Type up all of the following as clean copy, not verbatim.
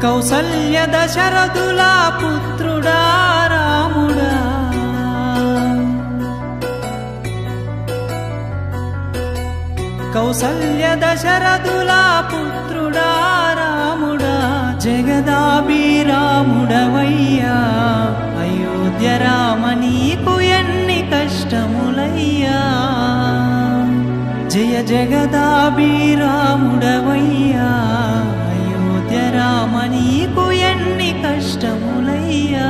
కౌసల్య దశరథుల పుత్రుడా రాముడా, కౌసల్య దశరథుల పుత్రుడా రాముడా, జగదాభిరాముడవయ్యా అయోధ్య రామ నీకు ఎన్ని కష్టములయ్యా. జయ జగదాభిరాముడవయ్యా అయోధ్య రామ నీకు ఎన్ని కష్టములయ్యా.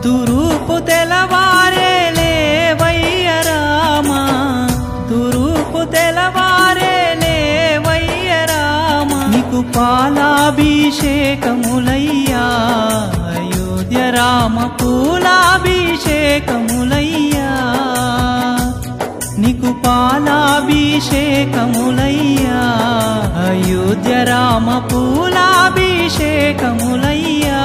తూర్పు తెలవారే లేవయ్య రామ, తూర్పు తెలవారే లేవయ్య రామ, నీకు పాలాభిషేకములయ్యా అయోధ్య రామ పూలాభిషేకములయ్యా. నీకు పాలాభిషేకములయ్యా అయోధ్య రామ పూలాభిషేకములయ్యా.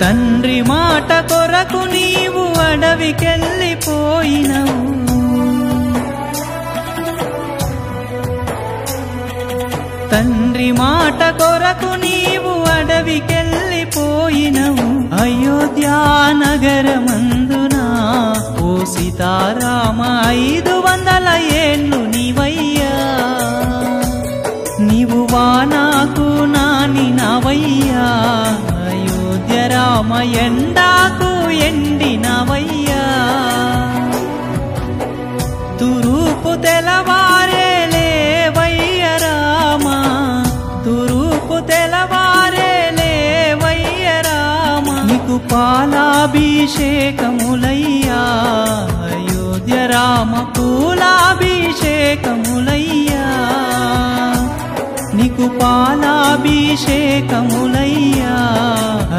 తండ్రి మాట కొరకు నీవు అడవికెళ్ళిపోయినవు, తండ్రి మాట కొరకు నీవు అడవికెళ్ళిపోయినవు. అయోధ్యా నగరమందున ఓ సీతారామ 500 ఏళ్ళు నీవయ్యా, నీవు వానాకు నానినవయ్యా అయోధ్య రామ ఎండాకు ఎండినవయ్యా. తూర్పు తెలవారే లేవయ్య రామ, తూర్పు తెలవారే లేవయ్య రామ, నీకు పాలాభిషేకములయ్యా అయోధ్య రామ పూలాభిషేకములయ్యా. నీకు పాలాభిషేకములయ్యా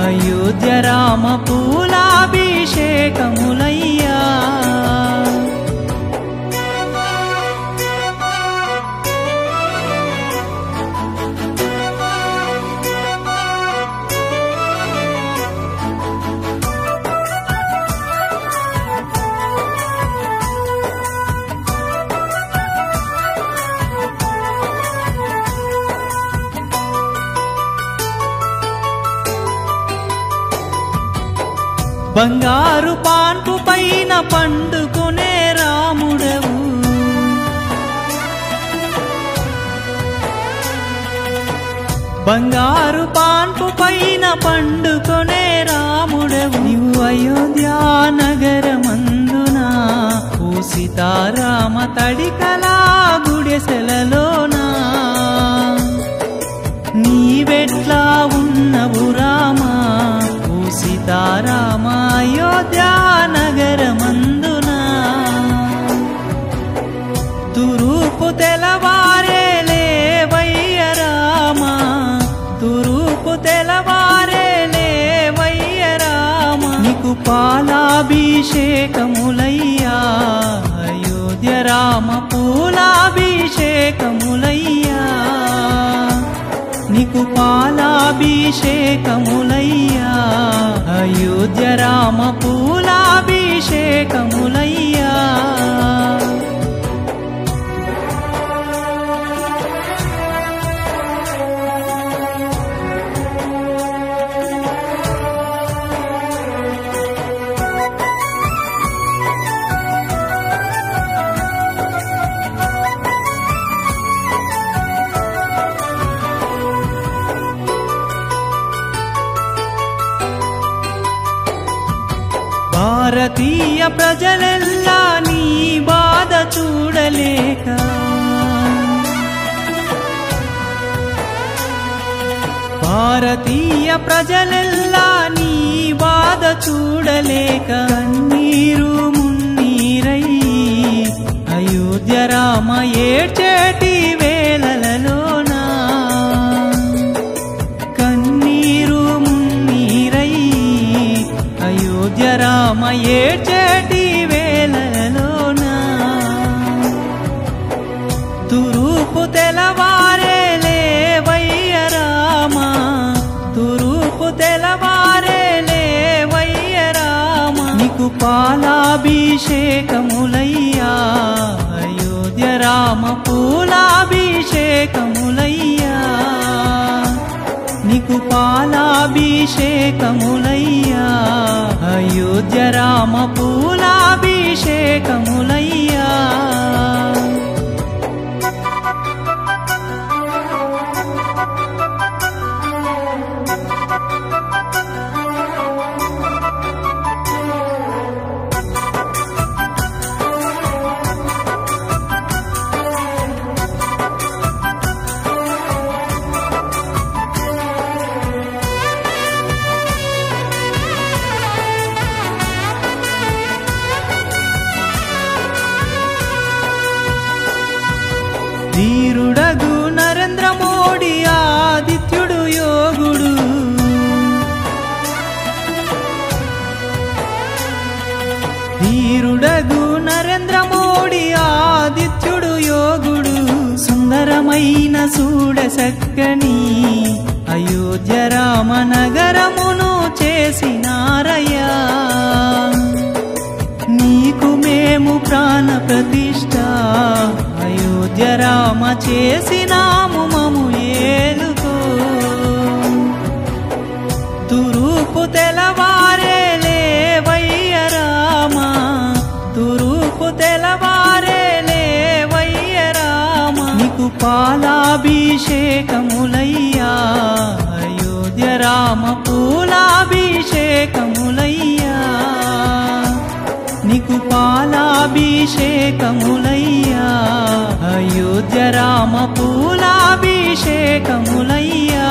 అయోధ్య రామ పూలాభిషేకములయ్యా. బంగారు పాన్పు పైన పండుకునే రాముడవు, బంగారు పాన్పు పైన పండుకునే రాముడవు. నీవు అయోధ్యా నగరమందున ఓ సీతారామ తడికలా గుడిసెలలోనా, నీవెట్లా ఉన్నవు రామా ఓ సీతారామ అయోధ్యా నగరమందున. తూర్పు తెలవారే లేవయ్య రామ, తూర్పు తెలవారే లేవయ్య రామ, నీకు పాలాభిషేకములయ్యా అయోధ్య రామ పూలాభిషేకములయ్యా. నీకు పాలాభిషేకములయ్యా అయోధ్య రామ పూలాభిషేకములయ్యా. భారతీయ ప్రజలెల్లా నీ బాధ చూడలేక, భారతీయ ప్రజలెల్లా నీ బాధ చూడలేక కన్నీరు మున్నీరై అయోధ్య రామ ఏడ్చేటి వేళలలోనా కన్నీరు మున్నీరై అయోధ్య రామ ఏడ్చేటి వేళలలోనా తూర్పు తెలవారే లేవయ్య రామ తూర్పు తెలవారే లేవయ్య రామ నీకు పాలాభిషేకములయ్యా అయోధ్య రామ పూలాభిషేకములయ్యా నీకు పాలాభిషేకములయ్యా అయోధ్య రామ పూలాభిషేకములయ్యా ధీరుడగు నరేంద్ర మోడీ ఆదిత్యుడు యోగుడు ధీరుడగు నరేంద్ర మోడీ ఆదిత్యుడు యోగుడు సుందరమైన చూడసక్కని అయోధ్య రామ నగరమును చేసినారయ్యా నీకు మేము ప్రాణ ప్రతిష్ఠ అయోధ్య రామ చేసినాము మము ఏలుకో తూర్పు తెలవారే లేవయ్య రామ తూర్పు తెలవారే లేవయ్య రామ నీకు పాలాభిషేకములయ్యా అయోధ్య రామ పూలాభిషేకములయ్యా నీకు పాలాభిషేకములయ్యా అయోధ్య రామ పూలాభిషేకములయ్యా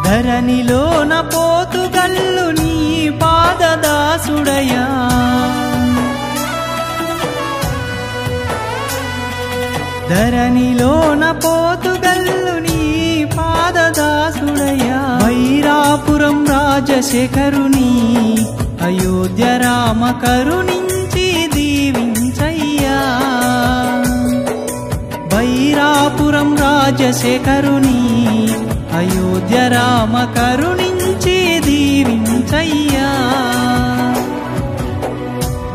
ధరణిలోన పోతుగల్లు నీ పాదదాసుడయా ధరణిలోన పోతుగల్లు నీ పాదదాసుడయా వైరాపురం రాజశేఖరుని అయోధ్య రామ కరుణించి దీవించయ్యా వైరాపురం రాజశేఖరుని అయోధ్య రామ కరుణించి దీవించయ్యా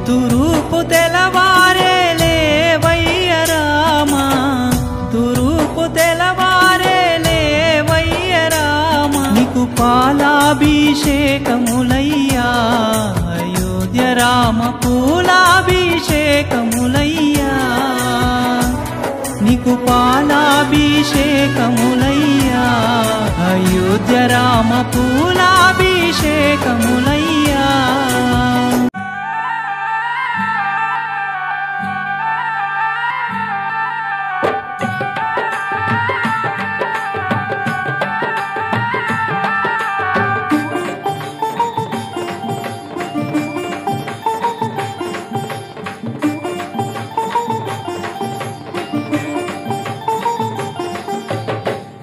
తూర్పు తెలవారే లేవయ్య రామ తూర్పు తెలవారే లేవయ్య రామ నీకు పాలాభిషేకములయ్యా అయోధ్య రామ పూలాభిషేకములయ్యా నీకు పాలాభిషేకములయ్యా అయోధ్య రామ పూలాభిషేకములయ్యా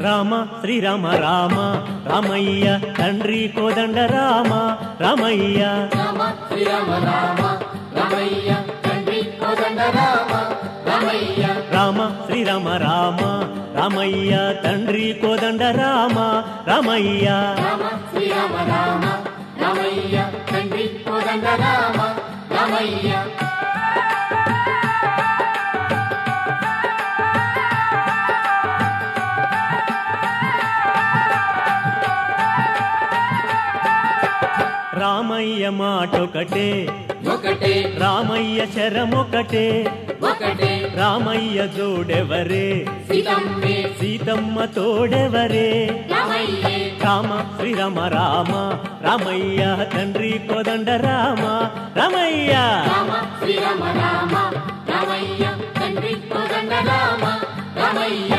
రామ శ్రీరామ రామ రామయ్య తండ్రి కోదండ రామ రామయ్య రామ శ్రీరామ రామ రామయ్య తండ్రి కోదండ రామ రామయ్య రామ శ్రీరామ రామ రామయ్య తండ్రి కోదండ రామ రామయ్య రామ శ్రీరామ రామ రామయ్య తండ్రి కోదండ రామ రామయ్య రామ రామయ్య మాటొకటే ఒకటే రామయ్య శరమొకటే ఒకటే రామయ్య జోడెవరే సీతమ్మే సీతమ్మ తోడెవరే రామయ్యే రామ శ్రీరామ రామ రామయ్య తండ్రి కోదండ రామ రామయ్య రామ శ్రీరామ రామ రామయ్య తండ్రి కోదండ రామ రామయ్య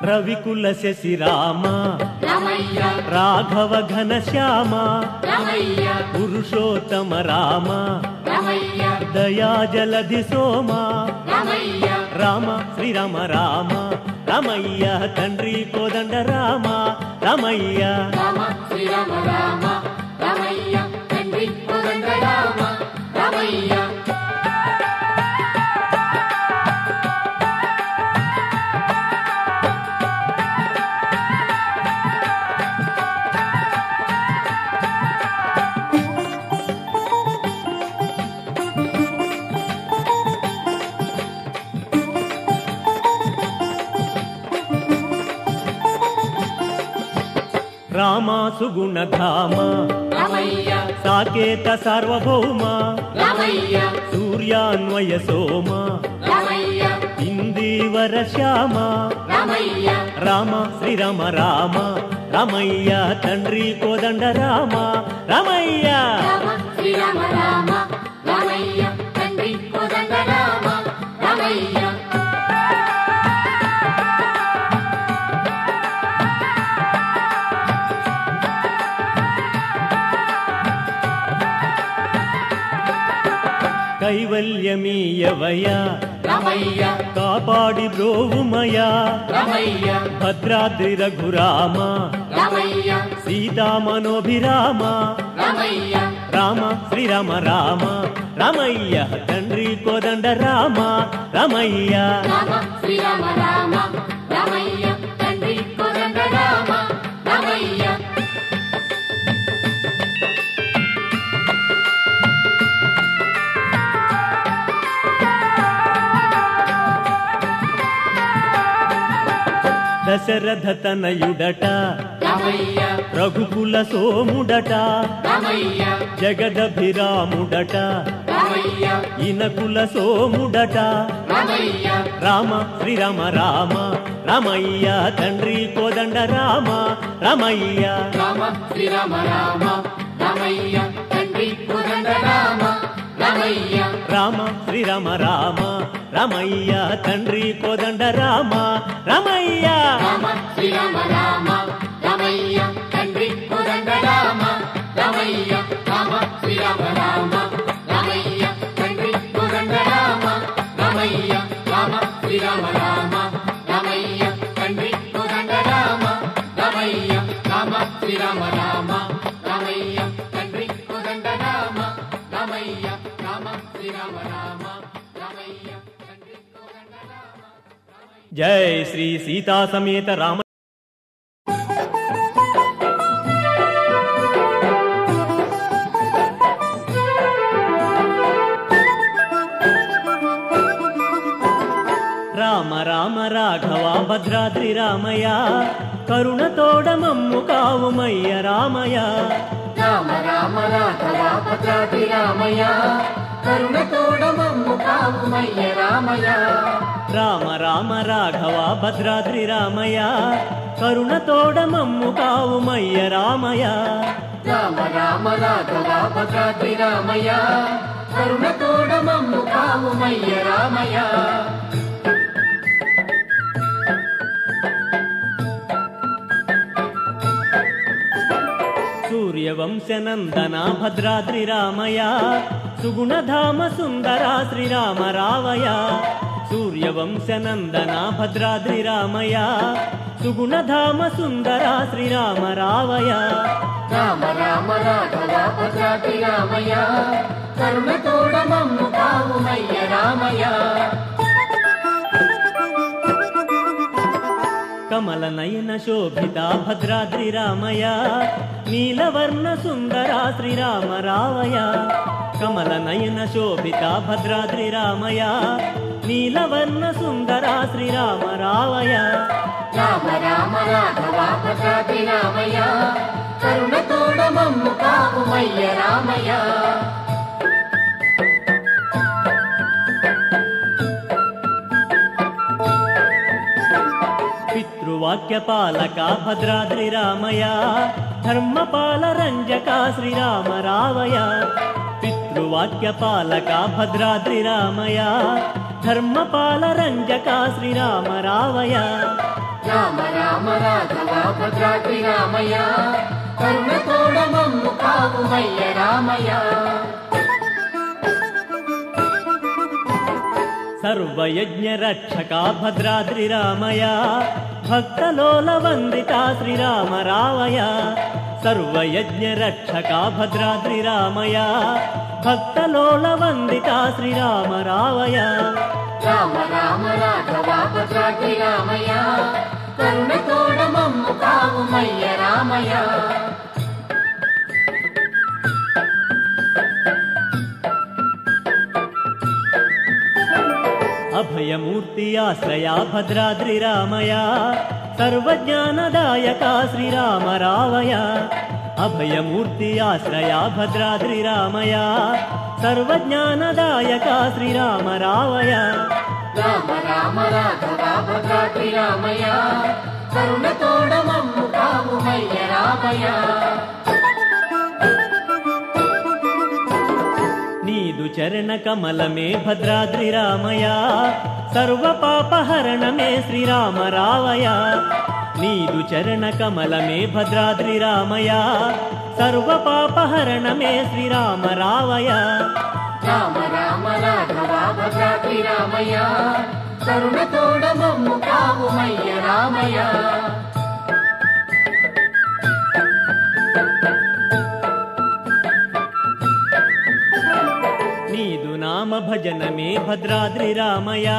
రవికుల శశి రామ రామయ్య రాఘవ ఘన శ్యామ రామయ్య పురుషోత్తమ రామ రామయ్య దయా జలధి సోమ రామయ్య రామ శ్రీరామ రామ రామయ్య తండ్రి కోదండ రామ రామయ్య రామ శ్రీరామ రామ రామయ్య తండ్రి కోదండ రామ రామయ్య రామ సుగుణధామ రామయ్య సాకేత సార్వభౌమ రామయ్య సూర్యాన్వయ సోమ రామయ్య ఇందీవర శ్యామ రామయ్య రామ శ్రీరామ రామ రామయ్య తండ్రి కోదండ రామ రామయ్య రామ శ్రీరామ రామ రామయ్య తండ్రి కోదండ రామ రామయ్య కైవల్యమీయవయ రామయ్య కాపాడి బ్రోవుమయ రామయ్య భద్రాద్రి రఘురామ రామయ్య సీతామనోభిరామ రామయ్య రామ శ్రీరామ రామ రామయ్య తండ్రి కోదండ రామ రామయ్య రామ శ్రీరామ రామ రామయ్య తండ్రి కోదండ రామ రామయ్య దశరథ తనయుడట రామయ్య రఘుకుల సోముడట రామయ్య జగదభిరాముడట రామయ్య ఇనకుల సోముడట రామయ్య రామ శ్రీరామ రామ రామయ్య తండ్రి కోదండ రామ రామయ్య రామ శ్రీరామ రామ రామయ్య తండ్రి కోదండ రామ రామయ్య రామ శ్రీరామ రామ రామయ్య తండ్రి కోదండ రామ రామయ్య రామ శ్రీరామ రామ రామయ్య తండ్రి కోదండ రామ రామయ్య రామ శ్రీరామ రామ రామయ్య తండ్రి కోదండ రామ రామయ్య రామ శ్రీరామ రామ రామయ్య తండ్రి కోదండ రామ రామయ్య రామ శ్రీరామ రామ రామయ్య తండ్రి కోదండ రామ రామయ్య రామ శ్రీరామ రామ రామయ్య తండ్రి కోదండ రామ జై శ్రీ సీతా సమేత రామ రామ రామ రాఘవ భద్రాద్రి రామయ్య కరుణతోడ మమ్ము కావుమయ్య రామయ్య రామ రామ రాఘవ భద్రాద్రి రామయ్య కరుణతోడ మమ్ము కావుమయ్య రామయ్య రామ రామ రాఘవ భద్రాద్రి రామయ్య కరుణతోడ మమ్ము కావుమయ్య రామయ్య రామ రామ రాఘవ భద్రాద్రి రామయ్య కరుణతోడ మమ్ము కావుమయ్య రామయ్య సూర్యవంశనందన భద్రాద్రి రామయ్య సుగుణధామ సుందర శ్రీరామ రావయ సూర్యవంశనందన భద్రాద్రి రామయ్య సుగుణధామ సుందర శ్రీరామ రావయ రామ రామ రాఘవ భద్రాద్రి రామయ్య కరుణతోడ మమ్ము కావుమయ్య రామయ్య కమల నయన శోభిత భద్రాద్రి రామయ్య నీలవర్ణ సుందర శ్రీరామ రావయ కమల నయన శోభిత భద్రాద్రి రామయ నీలవర్ణ సుందర శ్రీరామ రావయ రామ రామ రాఘవ భద్రాద్రి రామయ కరుణతోడ మమ్ము కావుమయ్య రామయ పితృవాక్య పాలక భద్రాద్రి రామయ ధర్మపాల రంజక శ్రీరామ రావయ పితృవాక్య పాలక భద్రాద్రి రామయ ధర్మపాల రంజక శ్రీరామ రావయ రామ రామ రాఘవ భద్రాద్రి రామయ కరుణతోడ మమ్ము కావుమయ్య రామయ సర్వయజ్ఞ రక్షక భద్రాద్రి రామయ భక్తలోల వందిత శ్రీరామ రావయ సర్వయజ్ఞ రక్షక భద్రాద్రి రామయ భక్తలోల వందిత శ్రీరామ రావయ రామ రామ రాఘవ భద్రాద్రి రామయ కరుణతోడ మమ్ము కావుమయ్య రామయ అభయమూర్తి ఆశ్రయ భద్రాద్రి రామయ సర్వజ్ఞానదాయక శ్రీరామ రావయ అభయమూర్తి ఆశ్రయ భద్రాద్రి రామయ సర్వజ్ఞానదాయక శ్రీరామ రావయ రామ రామ రాఘవ భద్రాద్రి రామయ కరుణతోడ మమ్ము కావుమయ్య రామయ నీదు చరణ కమలమే భద్రాద్రి రామయ సర్వ పాపహరణమే శ్రీరామ రావయ నీదు చరణ కమలమే భద్రాద్రి రామయ సర్వ పాపహరణమే శ్రీరామ రావయ రామ రామ రాఘవ భద్రాద్రి రామయ కరుణతోడ మమ్ము కావుమయ్య రామయ నీదు నామ భజనమే భద్రాద్రి రామయ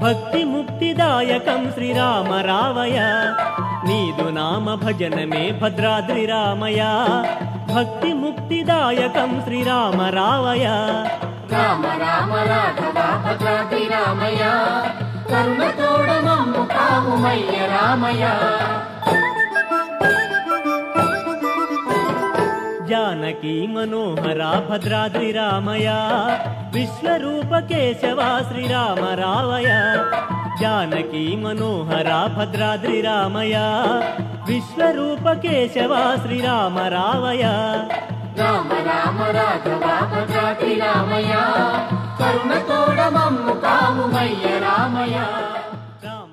భక్తి ముక్తిదాయకం శ్రీరామ రావయ నీదు నామ భజనమే భద్రాద్రి రామయ భక్తి ముక్తిదాయకం శ్రీరామ రావయ రామ రామ రాఘవ భద్రాద్రి రామయ కరుణతోడ మమ్ము కావుమయ్య రామయ జానకీ మనోహర భద్రాద్రి రామయ విశ్వరూప కేశవ శ్రీరామ రావయ జానకీ మనోహర భద్రాద్రి రామయ విశ్వరూప కేశవ శ్రీరామ రావయ రామ రామ రాఘవ భద్రాద్రి రామయ కరుణతోడ మమ్ము కావుమయ్య రామయ రామ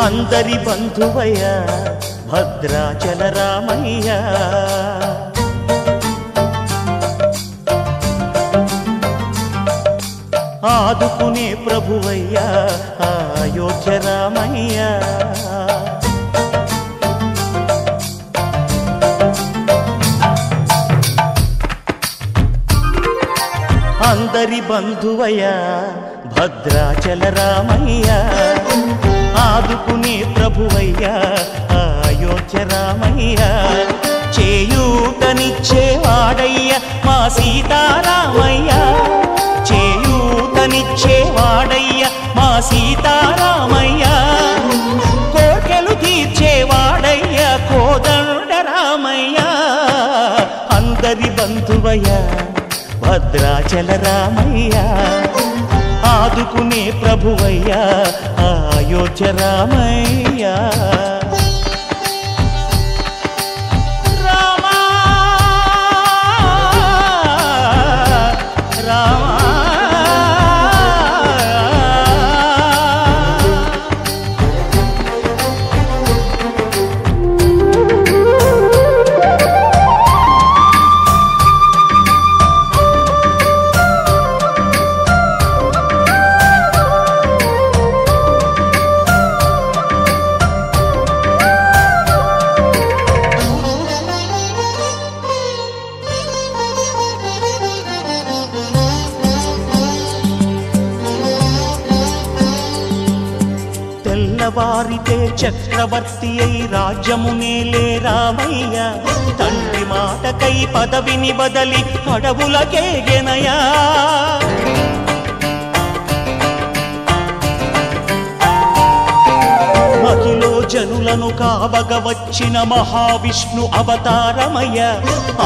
అందరి బంధువయ్య భద్రాచల రామయ్య ఆదుకునే ప్రభువయ్య అయోధ్య రామయ్య అందరి బంధువయ్య భద్రాచల రామయ్య ఆదుకునే ప్రభువయ్య అయోధ్య రామయ్య చేయూతనిచ్చేవాడయ్య మా సీతారామయ్య చేయూతనిచ్చేవాడయ్య మా సీతారామయ్య కోర్కెలు తీర్చేవాడయ్య కోదండ రామయ్య అందరి బంధువయ్య భద్రాచల రామయ్య ఆదుకునే ప్రభువయ్య అయోధ్య రామయ్య వారితే చక్రవర్తి అయి రాజ్యమునేలే రామయ్య తండ్రి మాటకై పదవిని బదలి అడవులకేగెనయా మహిలో జనులను కావగ వచ్చిన మహావిష్ణు అవతారమయ్య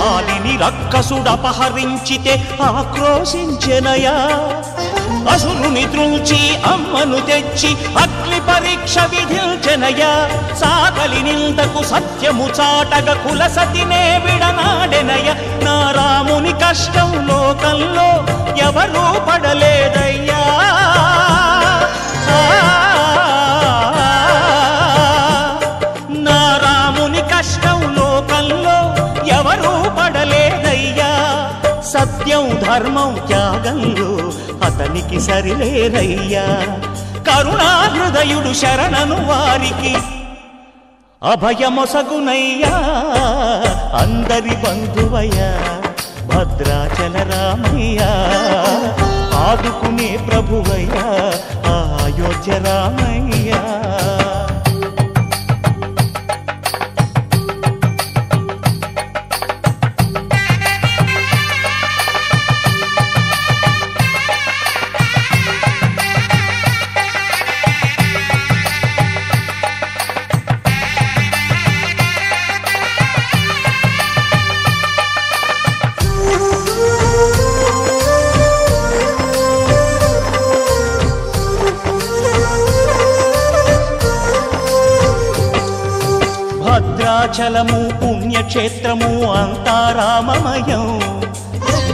ఆలిని రక్కసుడపహరించితే ఆక్రోశించెనయా అసురుని త్రుంచి అమ్మను తెచ్చి అగ్ని పరీక్ష విధించెనయ సాకలి నిందకు సత్యము చాటగ కుల సతినే విడనాడెనయ నా రాముని కష్టం లోకంలో ఎవరూ పడలేదయ్యా నా రాముని కష్టం లోకంలో ఎవరూ పడలేదయ్యా సత్యం ధర్మం త్యాగంలో అతనికి సరిలేరయ్యా కరుణాహృదయుడు శరణను వారికి అభయమొసగునయ్యా అందరి బంధువయ్య భద్రాచల రామయ్య ఆదుకునే ప్రభువయ్య అయోధ్య రామయ్య భద్రాచలము పుణ్యక్షేత్రము అంతా రామమయం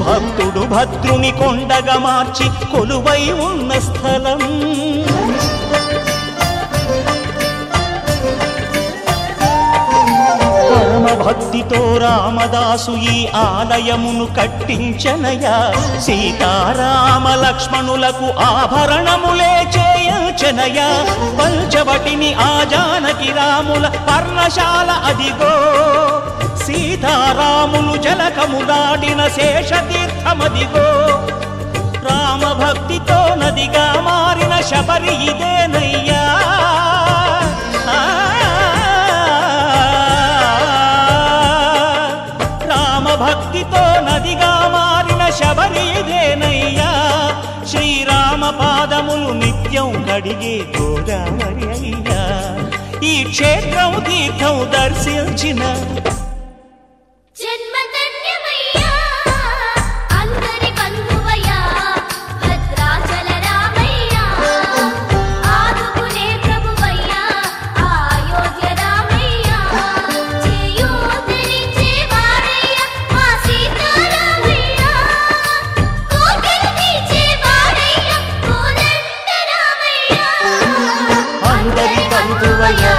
భక్తుడు భద్రుని కొండగా మార్చి కొలువై ఉన్న స్థలం పరమ భక్తితో రామదాసు ఈ ఆలయమును కట్టించనయా సీతారామ లక్ష్మణులకు ఆభరణములే చేయించనయా పంచవటిని ఆ జానకి రాముల పర్ణశాల అదిగో సీతారాములు జలకము దాడిన శేషతీర్థమదిగో రామ భక్తితో నదిగా మారిన శబరి ఇదేనయ్యా భక్తితో నదిగా మారిన శబరి ఇదేనయ్యా శ్రీరామ పాదములు నిత్యం కడిగే గోదావరి అయ్యా ఈ క్షేత్రం తీర్థం దర్శించిన అందరి బంధువయ్యా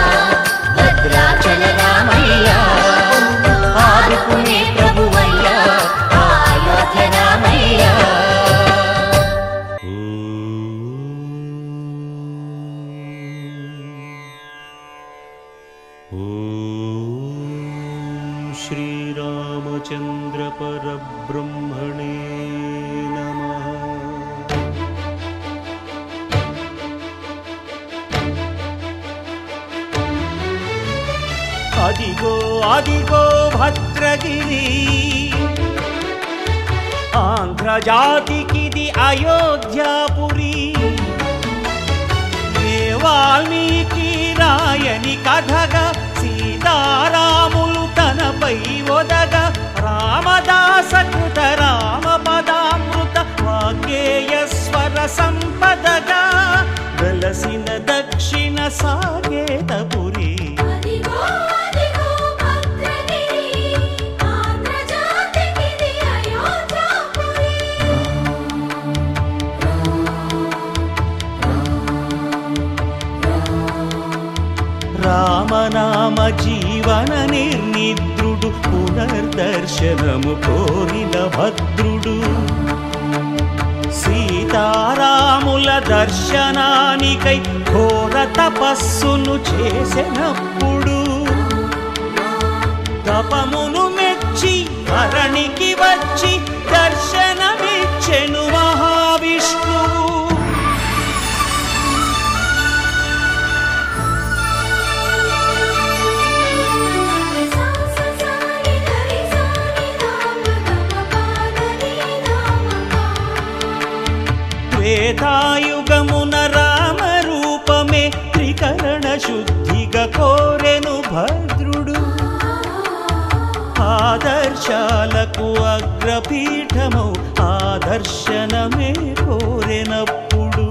భద్రాచల రామయ్యా ఆదుకునే ప్రభువయ్యా అయోధ్య రామయ్యా శ్రీరామచంద్ర పరబ్రహ్మణే నమః. అదిగో అదిగో భద్రగిరి ఆంధ్రజాతికిది అయోధ్యాపురి ఏ వాల్మీకి రాయని కథగా సీతారాములు తనపై ఒదగా రామదాస కృత రామ పదామృత వాగ్గేయస్వర సంపదగా వెలసిన దక్షిణ సాగేతపురి రామనామ జీవన నిర్నిద్రుడు పునర్దర్శనము కోరిన భద్రుడు సీతారాముల దర్శనానికై ఘోర తపస్సును చేసినప్పుడు తపమును మెచ్చి ధరణికి వచ్చి దర్శనమిచ్చెను మహావిష్ణువు త్రేతాయుగమున రామ రూపమే త్రికరణ శుద్ధిగా కోరెను భద్రుడు ఆదర్శాలకు అగ్రపీఠమౌ ఆదర్శనమే కోరెనప్పుడు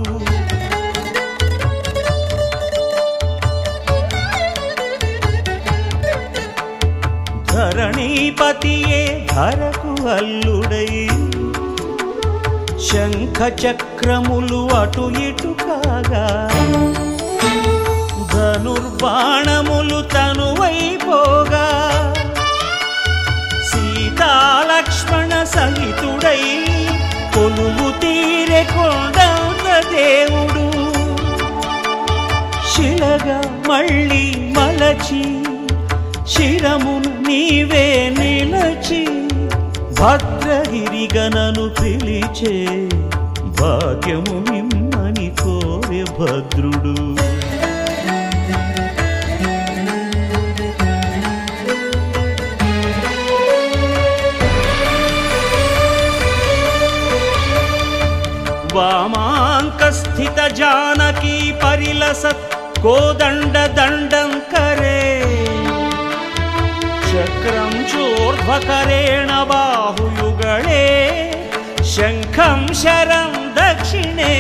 ధరణీపతియే ధరకు అల్లుడై శంఖ చక్రములు అటు ఇటు కాగా ధనుర్బాణములు తనువైపోగా సీతాలక్ష్మణ సహితుడై కొలువు తీరె కొండన్న దేవుడు శిలగా మళ్ళీ మలచి శిరమును నీవే నిలచి భద్రగిరిగనను పిలిచే భాగ్యము మిమ్మని కోరే భద్రుడు వామాంకస్థిత జానకీ పరిలసత్ కోదండ దండం కరే చక్రం చోర్ధ్వకరేణ బాహుయుగళే శంఖం శరం దక్షిణే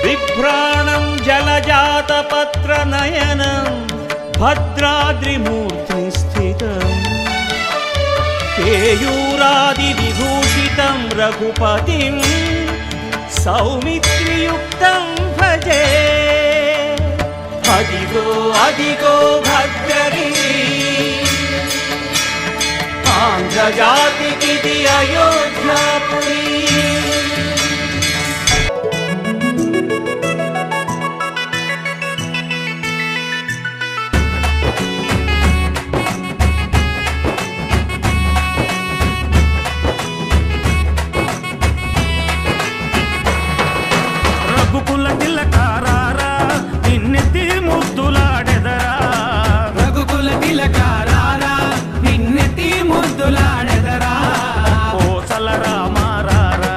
బిభ్రాణం జలజాతపత్ర నయనం భద్రాద్రిమూర్తి స్థితం కేయూరాది విభూషితం రఘుపతిం సౌమిత్రియుక్తం భజే అదిగో అదిగో భద్రగిరి ఆంధ్రజాతికిది అయోధ్యాపురి రఘుకుల తిలకారారా నిన్నెత్తి ముద్దులాడెదరా రఘుకుల తిలకారారా నిన్నెత్తి ముద్దులాడెదరా కోసల రామారారా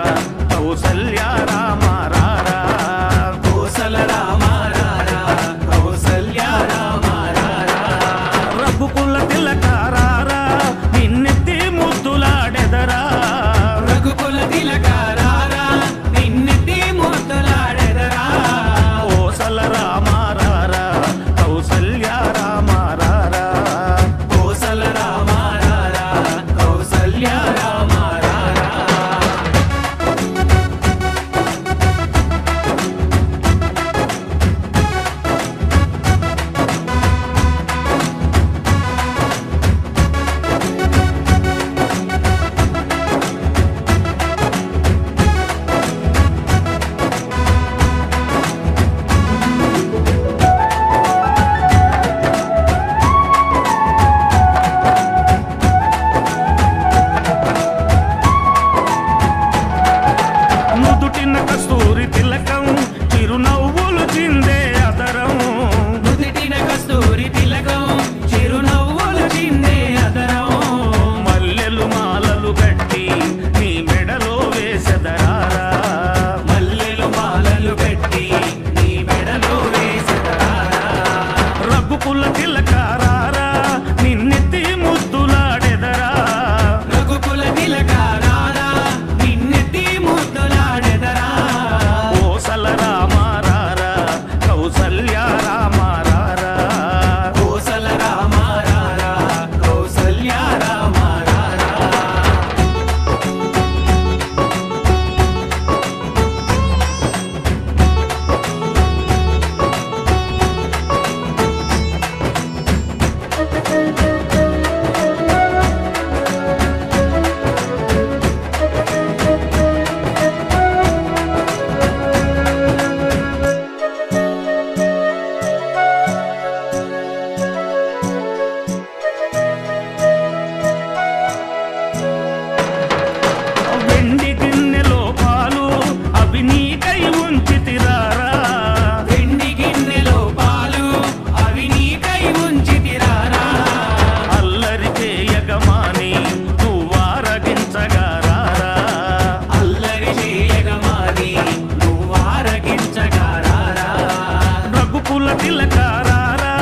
తిలకారారా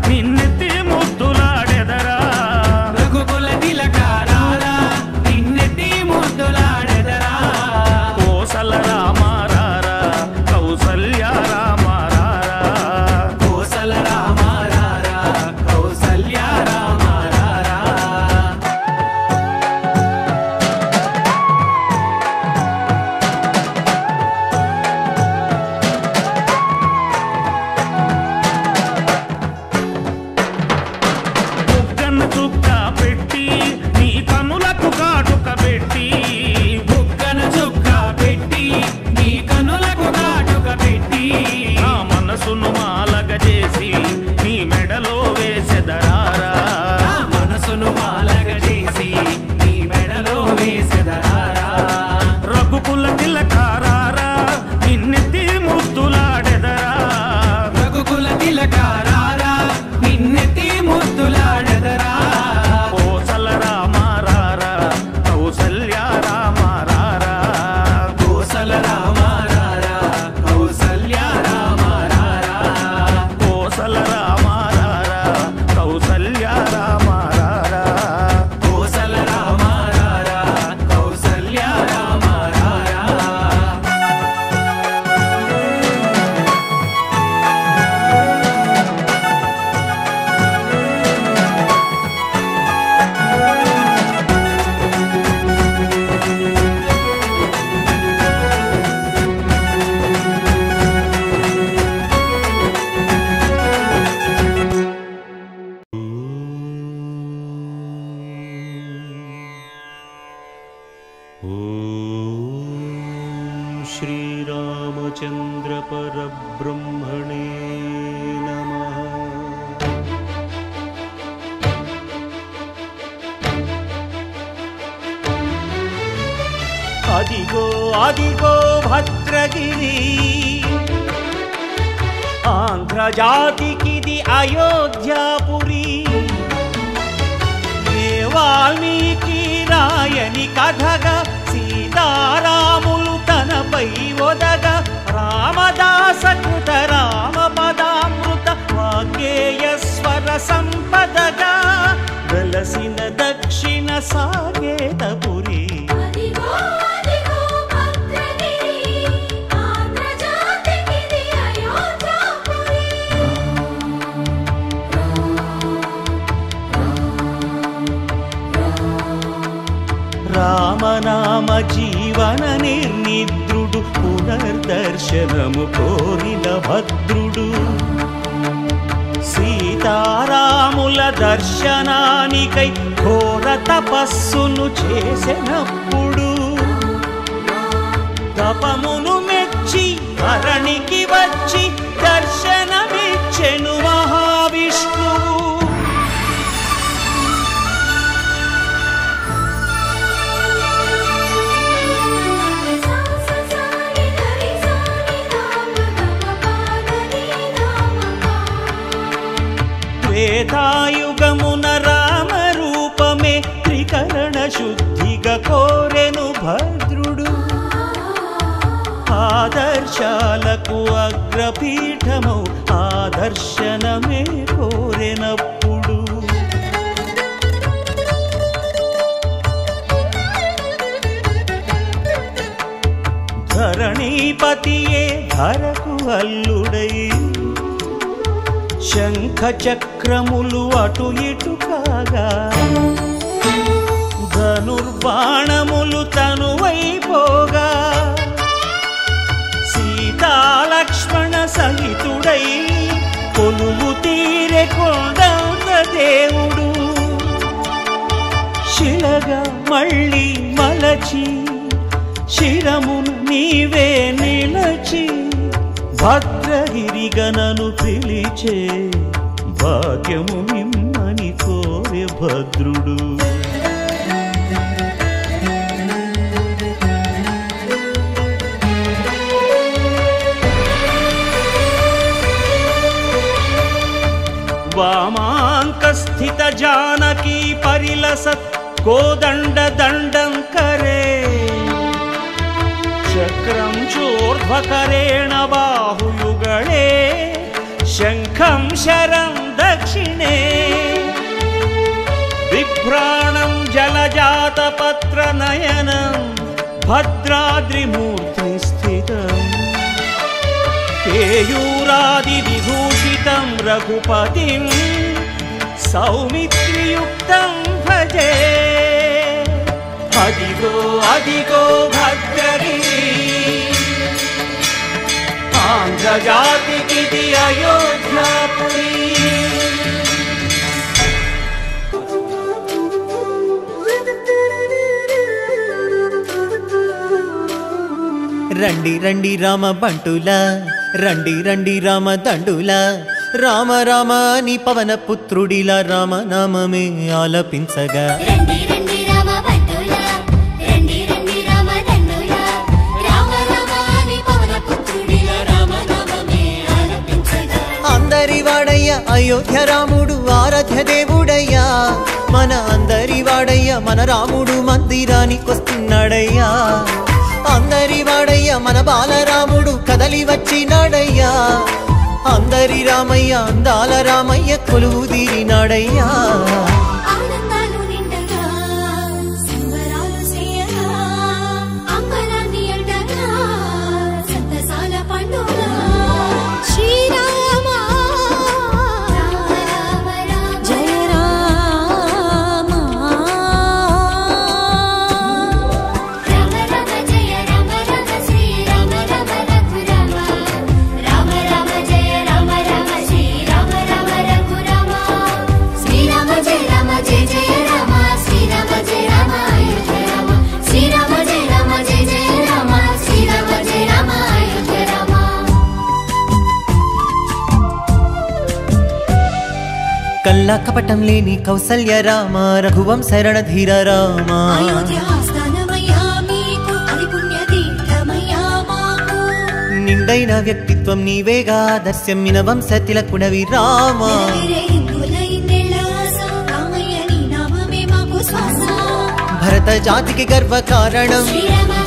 నిన్నెత్తి ముద్దులాడెదరా రఘుకుల తిలకారారా నిన్నెత్తి ముద్దులాడెదరా కోసల రామారారా కౌసల్య రామారారా కోసల రామారారా కౌసల్య రామారారా బుగ్గన చుక్క పెట్టి నీ కనులకు కాటుక పెట్టి బుగ్గన చుక్క పెట్టి నీ కనులకు కాటుక పెట్టి నా మనసును మాలగ చేసి నీ మెడలో వేసెదరారా నా మనసును మాలగ చేసి నీ మెడలో వేసెదరారా రఘుకుల తిలకారారా నిన్నెత్తి ముద్దులాడెదరా రఘుకుల తిలకారారా నిన్నెత్తి ముద్దులాడెదరా కోసల రామారారా కౌసల్య రామారారా కోసల రామారారా కౌసల్య రామారారా కోసల రామారారా కౌసల్య రామారారా కోసల రామారారా కౌసల్య రామారారా श्रीरामचन्द्र परब्रह्मणे नमः। అదిగో అదిగో భద్రగిరి ఆంధ్రజాతికిది అయోధ్యాపురి ఏ వాల్మీకి రాయని కథగా సీతారాములు తనపై ఒదగ రామదాస కృత రామ పదామృత వాగ్గేయ స్వర సంపదగా వెలసిన దక్షిణ సాగేతపురి అదిగో అదిగో భద్రగిరి ఆంధ్రజాతికిది అయోధ్యాపురి రామనామ జీవన నిర్నిద్రుడు పునర్దర్శనము కోరిన భద్రుడు సీతారాముల దర్శనానికై ఘోర తపస్సును చేసినప్పుడు తపమును మెచ్చి ధరణికి వచ్చి దర్శనమిచ్చెను మహావిష్ణువు సాససాని గరి సాని నామ గమ పాదని నామ త్రేతాయుగమున రామ రూపమే త్రికరణ శుద్ధిగా కోరెను భద్రుడు ఆదర్శాలకు అగ్రపీఠమౌ ఆదర్శనమే కోరెనప్పుడు ధరణీపతియే ధరకు అల్లుడై శంఖ చక్రములు అటు ఇటు కాగా ధనుర్బాణములు తనువైపోగా సీతాలక్ష్మణ సహితుడై కొలువు తీరె కొండంత దేవుడు శిలగా మళ్ళీ మలచి శిరమును నీవే నిలచి భద్రగిరిగనను పిలిచే భాగ్యము మిమ్మని కోరె భద్రుడు वामाङ्कस्थित जानकी परिलसत् कोदण्ड दण्डं करे चक्रं चोर्ध्वकरेण बाहुयुगळे शङ्ख शरं दक्षिणे बिभ्राणं जलजातपत्रनयनं भद्राद्रिमूर्तिस्थितम् केयूरादिविभूषितं रघुपतिं सौमित्रियुक्तं भजे अदिगो अदिगो भद्रगिरि आन्ध्रजातिकिति अयोध्यापुरी రండి రండి రామ బంటులా రండి రండి రామ దండులా రామ రామ నీ పవన పుత్రుడిలా రామనామమే ఆలపించగా రండి రండి రామ బంటులా రండి రండి రామ దండులా రామ రామ నీ పవన పుత్రుడిలా రామనామమే ఆలపించగా అందరి వాడయ్య అయోధ్య రాముడు ఆరాధ్య దేవుడయ్యా మన అందరి వాడయ్య మన రాముడు మందిరానికొస్తున్నాడయ్యా అందరి వాడయ్య మన బాలరాముడు కదలి వచ్చినాడయ్యా అందరి రామయ్య అందాల రామయ్య కొలువు తీరినాడయ్యా ఆనందాలు నిండగా సంబరాలు చేయగా అంబరాన్ని అంటగా సంతసాల పండుగ శ్రీరామ రామ రామ రామ జయ రామ రామ రామ జయ రామ రామ శ్రీరామ రామ రఘురామ రామ రామ జయ రామ రామ శ్రీరామ రామ రఘురామ శ్రీరామ జయ రామ జయ జయ రామ శ్రీరామ జయ రామ అయోధ్య రామ శ్రీరామ జయ రామ జయ జయ రామ శ్రీరామ జయ రామ అయోధ్య రామ కల్లా కపటం లేని కౌసల్య రామ రఘువంశ రణధీర రామ అయోధ్య ఆస్థానమయ్యా మీకు అది పుణ్య తీర్థమయ్యా మాకు నిండైన వ్యక్తిత్వం నీవేగా దర్శమ్మిన వంశ తిలకుడవి రామ నిలవేరే హిందువుల ఇన్నెళ్ళ ఆశ రామయ్య నీ నామమే మాకు శ్వాస భరత జాతికి గర్వ కారణం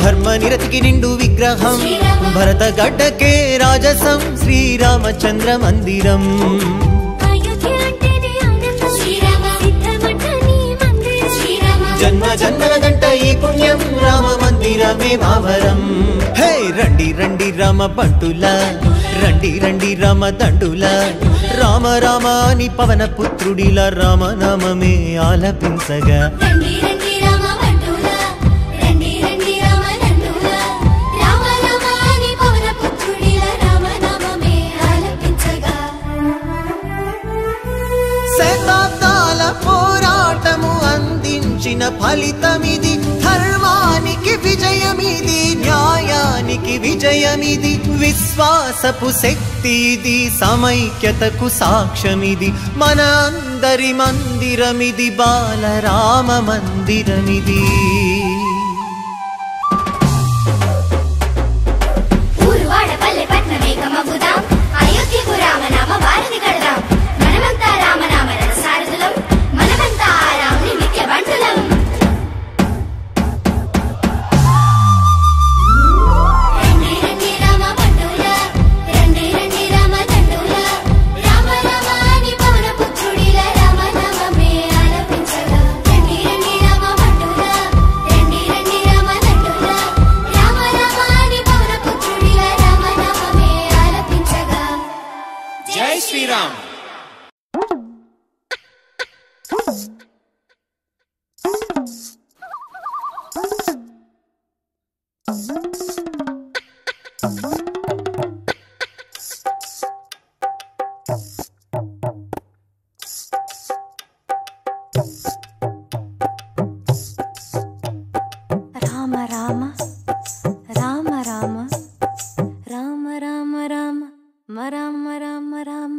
ధర్మ నిరతికి నిండు విగ్రహం భరత గడ్డకే రాజసం శ్రీరామచంద్ర మందిరం అయోధ్య అంటేనే ఆనందం శ్రీరామ సిద్ధమంట నీ మందిరం శ్రీరామ జన్మ జన్మల గంట ఈ పుణ్యం రామ మందిరమే మావరం హే రండి రండి రామ బంటులా రండి రండి రామ దండులా రామ రామ నీ పవన పుత్రుడిలా రామనామమే ఆలపించగా రండి రండి రామ బంటులా రండి రండి రామ దండులా రామ రామ నీ పవన పుత్రుడిలా రామనామమే ఆలపించగా శతాబ్దాల పోరాటము అందించిన ఫలితమిది ధర్మానికి విజయమిది న్యాయానికి విజయమిది విశ్వాసపు శక్తి ఇది సమైక్యతకు సాక్ష్యమిది మన అందరి మందిరమిది బాలరామ మందిరమిది ఊరువాడ పల్లె పట్నమే కమబుదాం అయోధ్యకు రామనామ భారతి కడదాం మనమంతా రామనామ రథసారథులం మనమంతా ఆ రాముని నిత్య బంటులం రండి రండి రామ బంటులా రండి రండి రామ దండులా రామ రామ నీ పవన పుత్రుడిలా రామనామమే ఆలపించగా రండి రండి రామ బంటులా రండి రండి రామ దండులా రామ రామ నీ పవన పుత్రుడిలా రామనామమే ఆలపించగా జై శ్రీరామ్ రామ రామ రామ రామ రామ రామ రామ రామ రామ రామ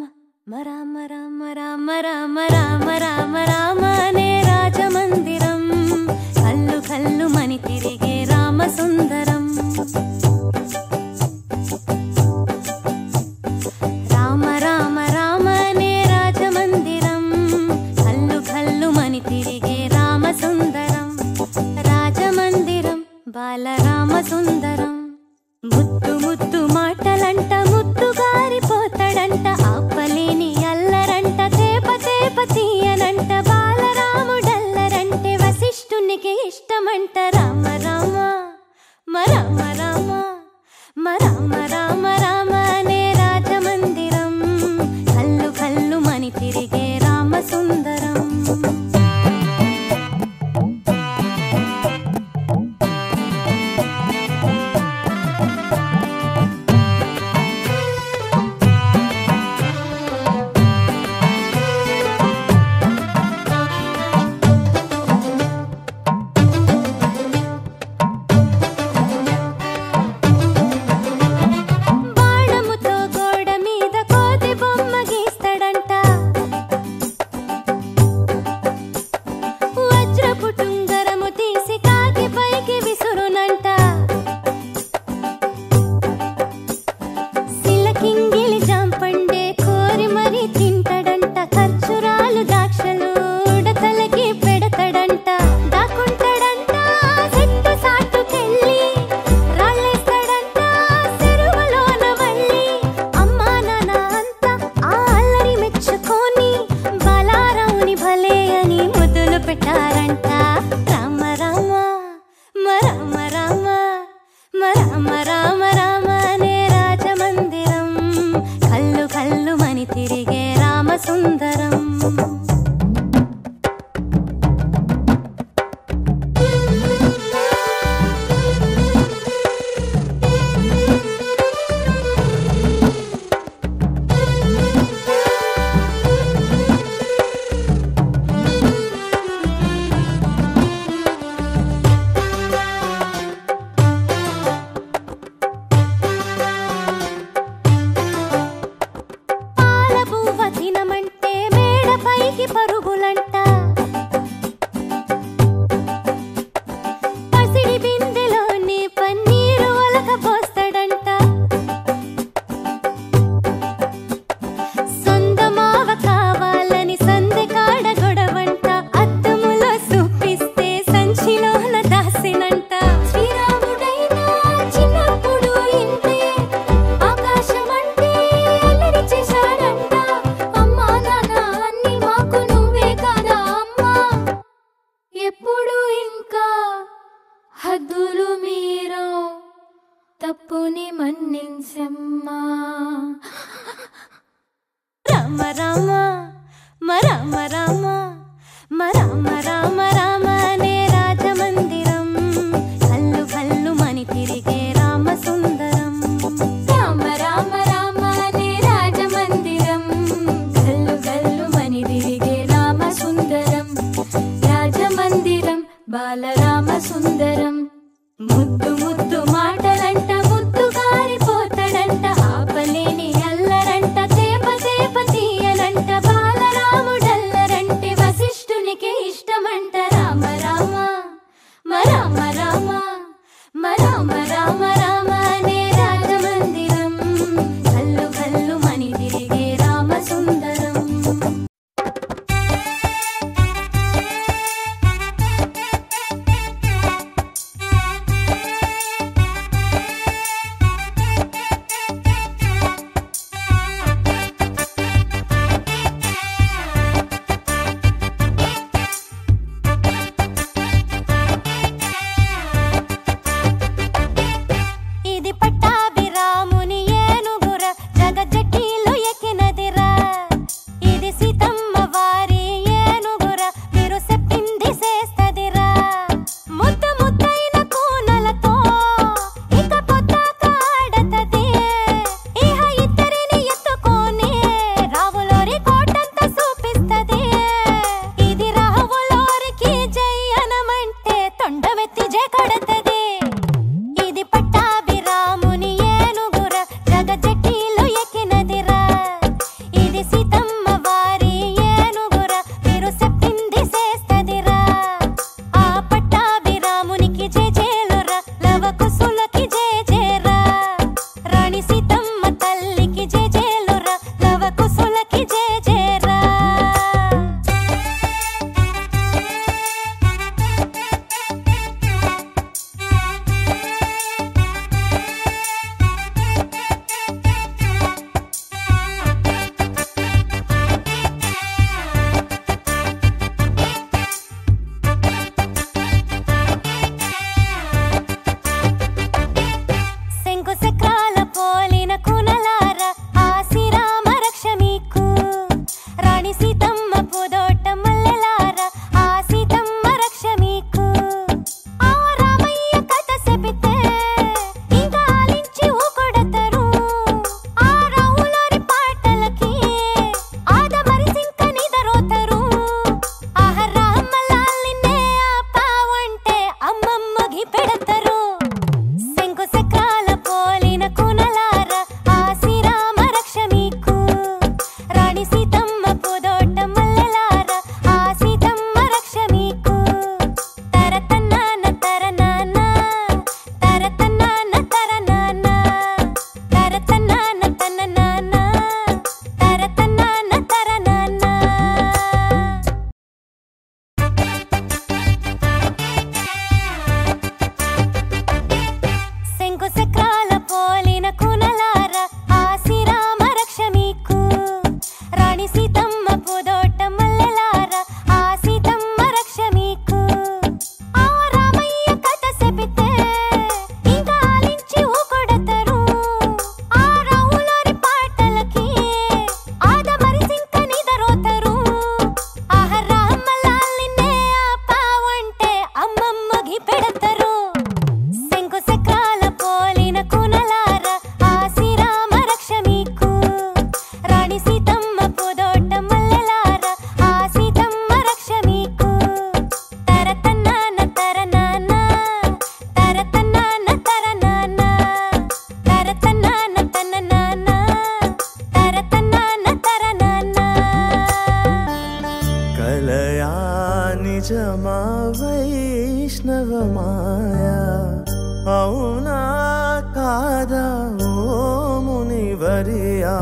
మరియా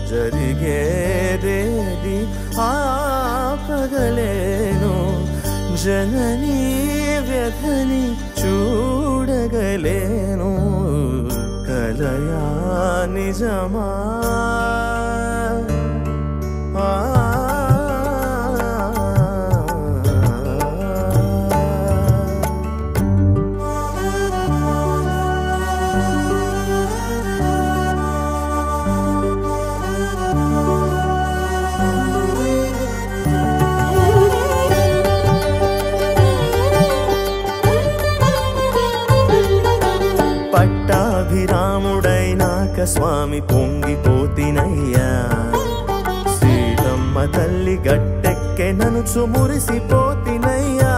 జరిగేదేది ఆపగలేను జననీ వ్యధని చూడగలేను కలయా నిజమా పట్టాభిరాముడైనాక స్వామి పొంగిపోతినయ్యా సీతమ్మ తల్లి గట్టెక్కె ననుచు మురిసిపోతినయ్యా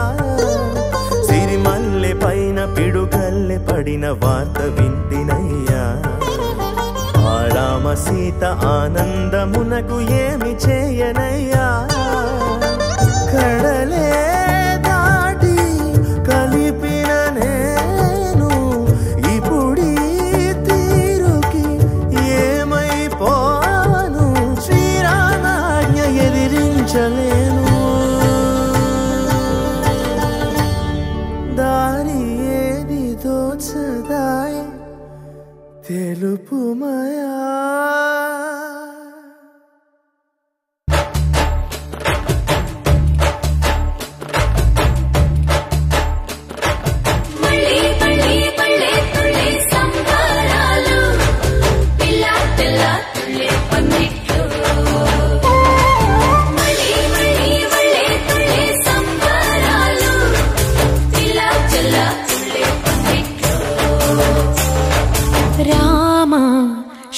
సిరిమల్లె పైన పిడుగల్లె పడిన వార్త వింటినయ్యా ఆ రామ సీత ఆనందమునకు ఏమి చేయనయ్యా కడలే దాటి కలిపిన నేను ఇప్పుడీ తీరుకి ఏమైపోను శ్రీరామాజ్ఞ ఎదిరించలేను దారి ఏది తోచదాయ్ తెలుపుమయా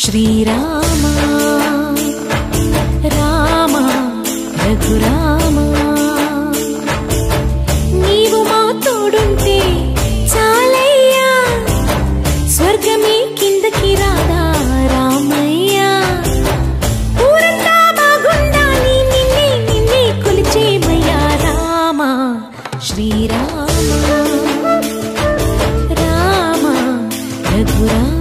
శ్రీరామ రామ రఘురామ నీవు మా తోడుంటే చాలయ్యా స్వర్గమే కిందకి రాదా రామయ్యా ఊరంతా బాగుండాలి నిన్నే నిన్నే కొలిచేమయ్యా రామ శ్రీరామ రామ రఘురామ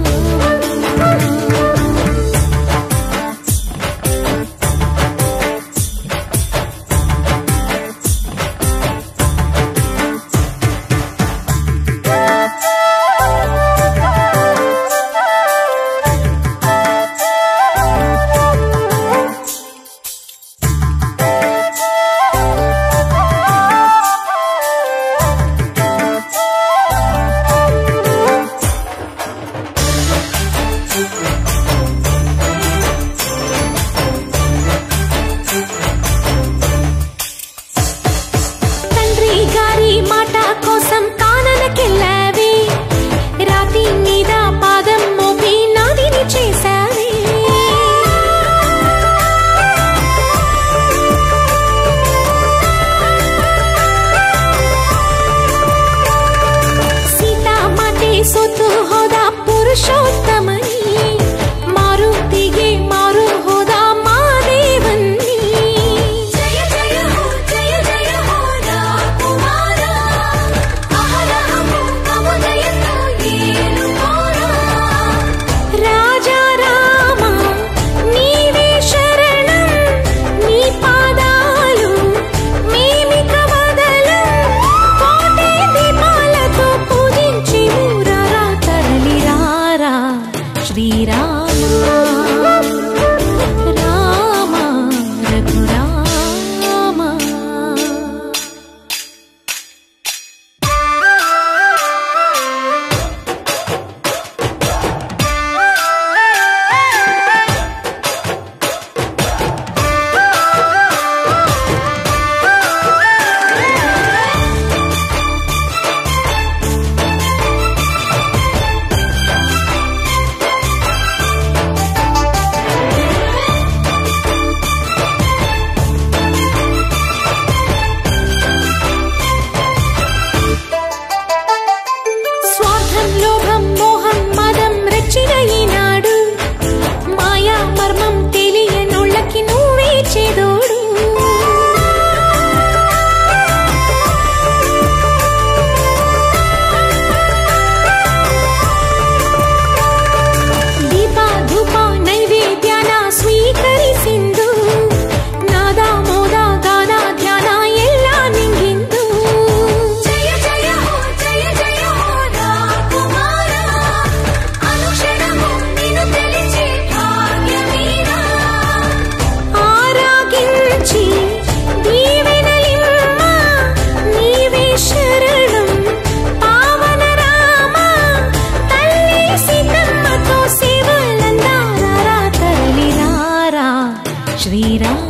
శ్రీరామ